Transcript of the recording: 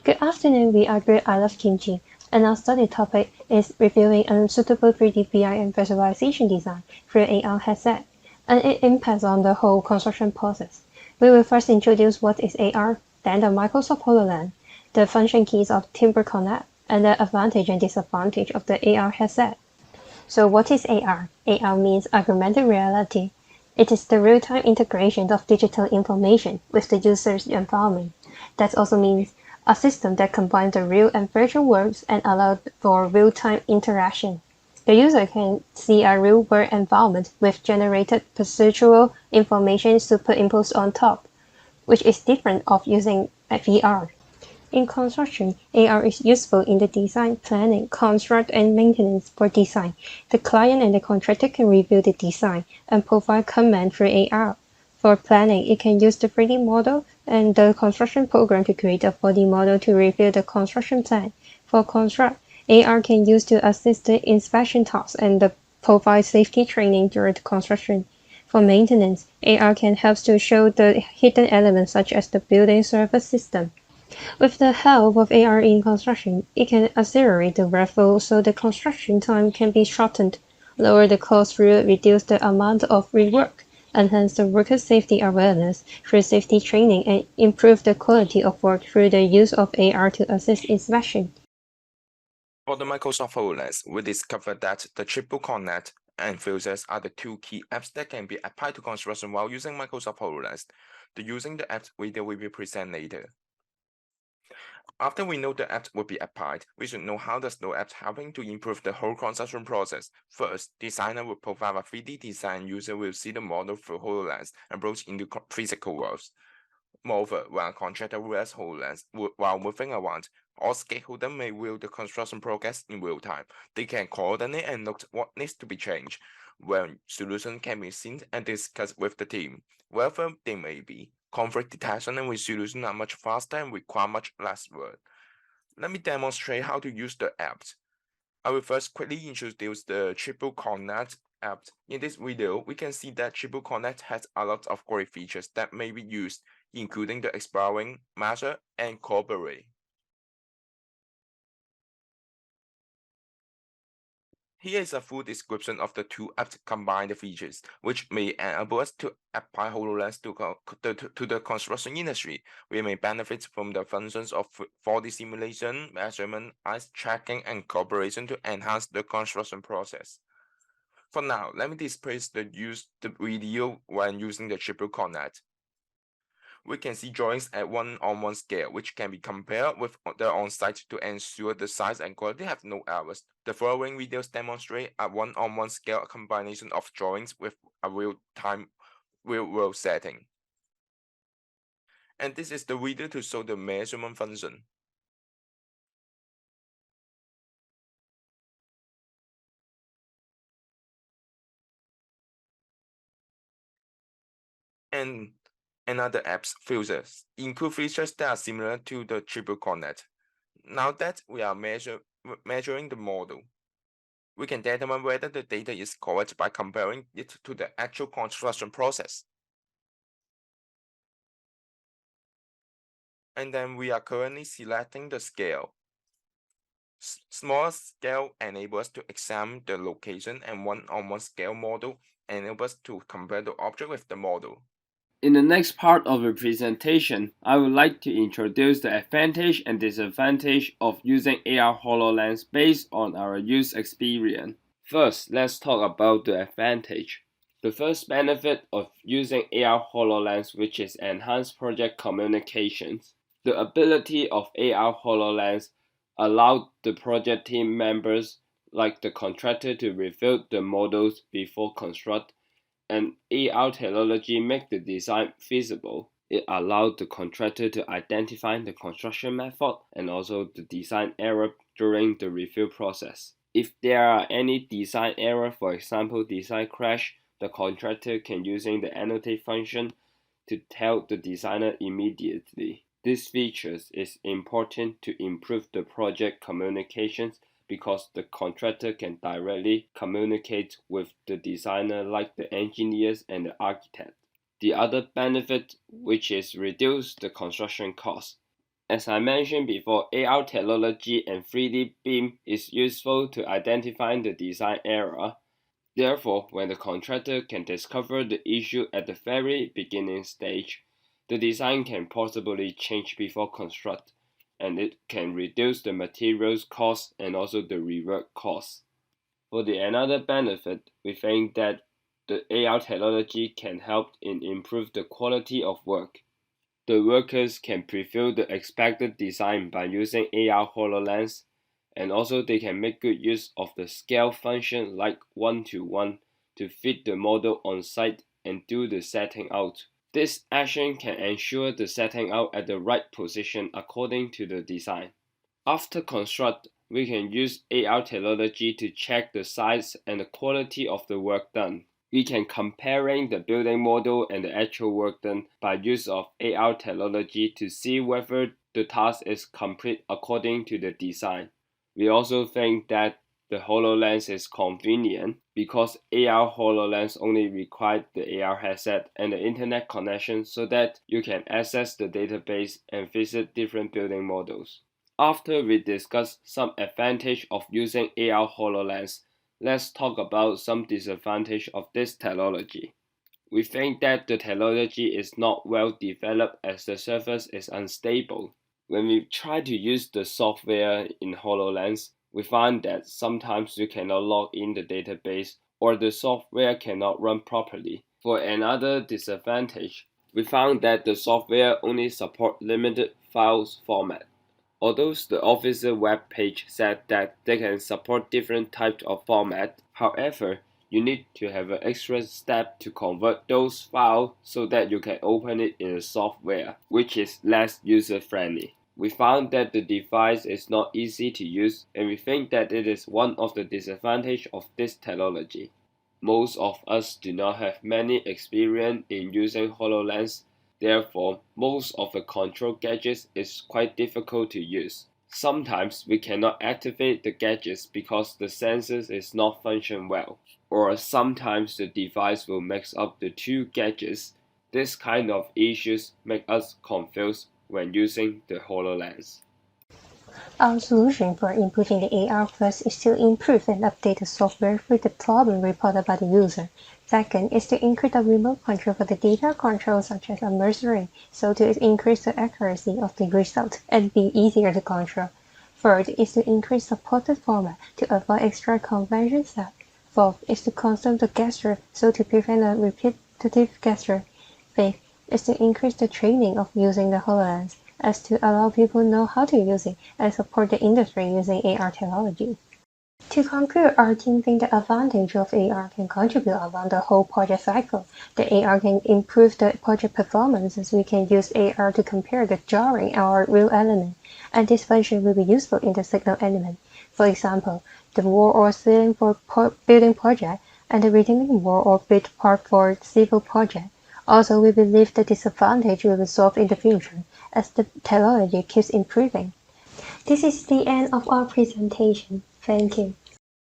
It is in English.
Good afternoon, we are Group I Love Kimchi, and our study topic is reviewing unsuitable 3D VI and visualization design through AR headset, and its impacts on the whole construction process. We will first introduce what is AR, then the Microsoft HoloLens, the function keys of Timber Connect, and the advantage and disadvantage of the AR headset. So what is AR? AR means augmented reality. It is the real-time integration of digital information with the user's environment. That also means a system that combines the real and virtual worlds and allows for real-time interaction. The user can see a real-world environment with generated perceptual information superimposed on top, which is different of using a VR. In construction, AR is useful in the design, planning, construct, and maintenance. For design, the client and the contractor can review the design and provide comment through AR. For planning, it can use the 3D model and the construction program to create a 4D model to review the construction plan. For construct, AR can use to assist the inspection tasks and provide safety training during the construction. For maintenance, AR can help to show the hidden elements such as the building service system. With the help of AR in construction, it can accelerate the workflow so the construction time can be shortened, lower the cost through reduce the amount of rework, enhance the worker safety awareness through safety training, and improve the quality of work through the use of AR to assist inspection. For the Microsoft HoloLens, we discovered that the Triple Connect and Fuses are the two key apps that can be applied to construction while using Microsoft HoloLens. The using the apps video will be presented later. After we know the apps will be applied, we should know how does the apps helping to improve the whole construction process. First, designer will provide a 3D design. User will see the model through HoloLens and approach into physical worlds. Moreover, when a contractor wears HoloLens while moving around, all stakeholders may view the construction progress in real time. They can coordinate and note what needs to be changed, when solutions can be seen and discussed with the team. Wherever they may be, conflict detection and resolution are much faster and require much less work. Let me demonstrate how to use the apps. I will first quickly introduce the Triple Connect app. In this video, we can see that Triple Connect has a lot of great features that may be used, including the exploring, measure, and cooperate. Here is a full description of the two apps combined features, which may enable us to apply HoloLens to the construction industry. We may benefit from the functions of 4D simulation, measurement, ice tracking, and cooperation to enhance the construction process. For now, let me display the video when using the Triple Connect. We can see drawings at 1:1 scale, which can be compared with the on-site to ensure the size and quality have no errors. The following videos demonstrate a 1:1 scale combination of drawings with a real-world setting. And this is the video to show the measurement function. And another app's Fuses include features that are similar to the Triple Connect. Now that we are measuring the model, we can determine whether the data is correct by comparing it to the actual construction process. And then we are currently selecting the scale. Smaller scale enables us to examine the location, and 1:1 scale model enables us to compare the object with the model. In the next part of the presentation, I would like to introduce the advantage and disadvantage of using AR HoloLens based on our use experience. First, let's talk about the advantage. The first benefit of using AR HoloLens, which is enhanced project communications. The ability of AR HoloLens allowed the project team members, like the contractor, to review the models before construct, and AR technology make the design feasible. It allowed the contractor to identify the construction method and also the design error during the review process. If there are any design error, for example design crash, the contractor can using the annotate function to tell the designer immediately. This feature is important to improve the project communications because the contractor can directly communicate with the designer like the engineers and the architect. The other benefit, which is reduce the construction cost. As I mentioned before, AR technology and 3D BIM is useful to identify the design error. Therefore, when the contractor can discover the issue at the very beginning stage, the design can possibly change before construct, and it can reduce the materials cost and also the rework cost. For the another benefit, we think that the AR technology can help in improve the quality of work. The workers can preview the expected design by using AR HoloLens, and also they can make good use of the scale function like 1:1 to fit the model on site and do the setting out. This action can ensure the setting out at the right position according to the design. After construct, we can use AR technology to check the size and the quality of the work done. We can comparing the building model and the actual work done by use of AR technology to see whether the task is complete according to the design. We also think that the HoloLens is convenient because AR HoloLens only require the AR headset and the internet connection so that you can access the database and visit different building models. After we discuss some advantage of using AR HoloLens, let's talk about some disadvantage of this technology. We think that the technology is not well developed as the surface is unstable. When we try to use the software in HoloLens, we find that sometimes you cannot log in the database or the software cannot run properly. For another disadvantage, we found that the software only supports limited files format. Although the official web page said that they can support different types of format, however, you need to have an extra step to convert those files so that you can open it in the software, which is less user-friendly. We found that the device is not easy to use, and we think that it is one of the disadvantages of this technology. Most of us do not have many experience in using HoloLens. Therefore, most of the control gadgets is quite difficult to use. Sometimes we cannot activate the gadgets because the sensors is not function well, or sometimes the device will mix up the two gadgets. This kind of issues make us confused when using the HoloLens. Our solution for improving the AR first is to improve and update the software for the problem reported by the user. Second is to increase the remote control for the data control such as immersion, so to increase the accuracy of the result and be easier to control. Third is to increase supported format to avoid extra convention steps. Fourth is to consume the gesture so to prevent a repetitive gesture. Fifth is to increase the training of using the HoloLens as to allow people know how to use it and support the industry using AR technology. To conclude, our team thinks the advantage of AR can contribute along the whole project cycle. The AR can improve the project performance as we can use AR to compare the drawing or real element, and this function will be useful in the signal element. For example, the wall or ceiling for building project and the retaining wall or build part for civil project. Also, we believe the disadvantage will be solved in the future as the technology keeps improving. This is the end of our presentation. Thank you.